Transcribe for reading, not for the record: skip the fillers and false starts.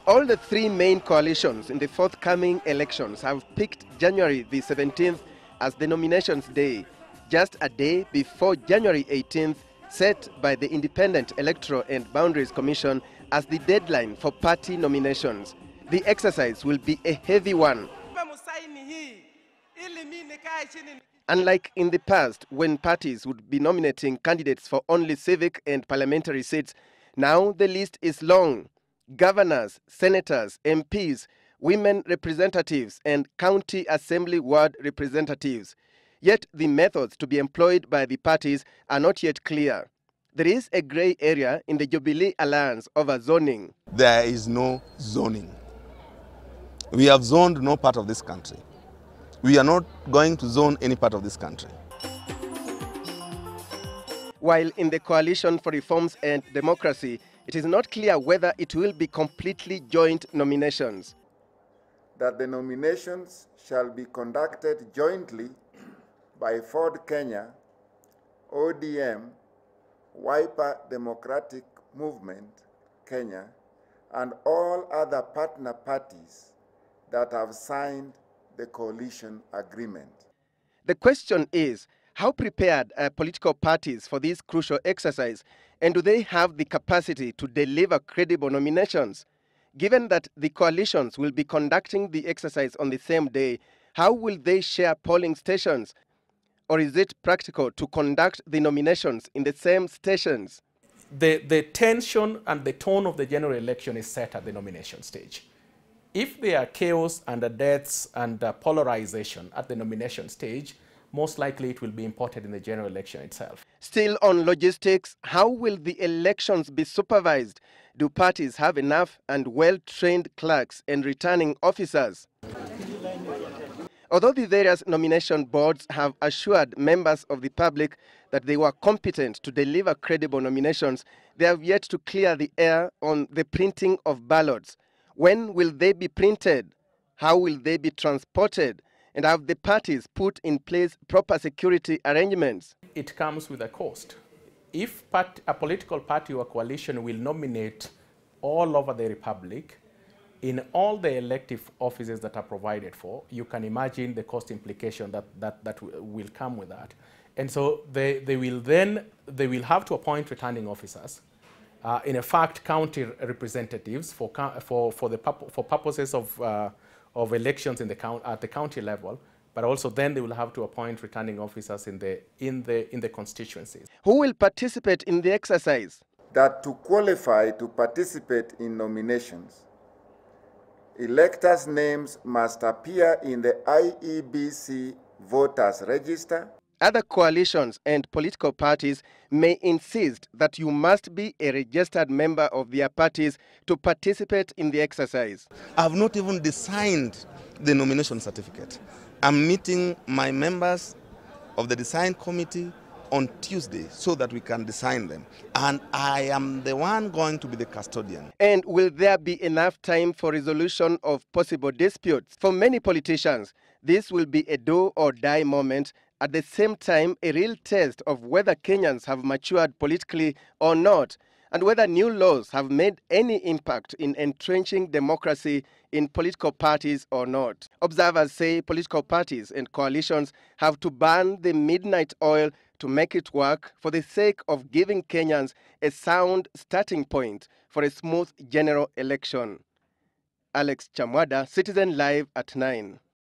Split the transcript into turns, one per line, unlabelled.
All the three main coalitions in the forthcoming elections have picked January the 17th as the nominations day, just a day before January 18th, set by the Independent Electoral and Boundaries Commission as the deadline for party nominations. The exercise will be a heavy one. Unlike in the past, when parties would be nominating candidates for only civic and parliamentary seats, now the list is long. Governors, senators, MPs, women representatives, and county assembly ward representatives. Yet the methods to be employed by the parties are not yet clear. There is a grey area in the Jubilee Alliance over zoning.
There is no zoning. We have zoned no part of this country. We are not going to zone any part of this country.
While in the Coalition for Reforms and Democracy, it is not clear whether it will be completely joint nominations.
That the nominations shall be conducted jointly by Ford Kenya, ODM, Wiper Democratic Movement, Kenya, and all other partner parties that have signed the coalition agreement.
The question is, how prepared are political parties for this crucial exercise, and do they have the capacity to deliver credible nominations? Given that the coalitions will be conducting the exercise on the same day, how will they share polling stations? Or is it practical to conduct the nominations in the same stations?
The tension and the tone of the general election is set at the nomination stage. If there are chaos and deaths and polarization at the nomination stage, most likely it will be imported in the general election itself.
Still on logistics, how will the elections be supervised? Do parties have enough and well-trained clerks and returning officers? Although the various nomination boards have assured members of the public that they were competent to deliver credible nominations, they have yet to clear the air on the printing of ballots. When will they be printed? How will they be transported? And have the parties put in place proper security arrangements?
It comes with a cost. If a political party or coalition will nominate all over the republic in all the elective offices that are provided for, you can imagine the cost implication that will come with that. And so they will have to appoint returning officers. In effect, county representatives for purposes of elections at the county level, but also then they will have to appoint returning officers in the constituencies.
Who will participate in the exercise?
That to qualify to participate in nominations, electors' names must appear in the IEBC voters register.
Other coalitions and political parties may insist that you must be a registered member of their parties to participate in the exercise.
I have not even designed the nomination certificate. I'm meeting my members of the design committee on Tuesday so that we can design them. And I am the one going to be the custodian.
And will there be enough time for resolution of possible disputes? For many politicians, this will be a do or die moment. At the same time, a real test of whether Kenyans have matured politically or not, and whether new laws have made any impact in entrenching democracy in political parties or not. Observers say political parties and coalitions have to burn the midnight oil to make it work for the sake of giving Kenyans a sound starting point for a smooth general election. Alex Chamwada, Citizen Live at 9.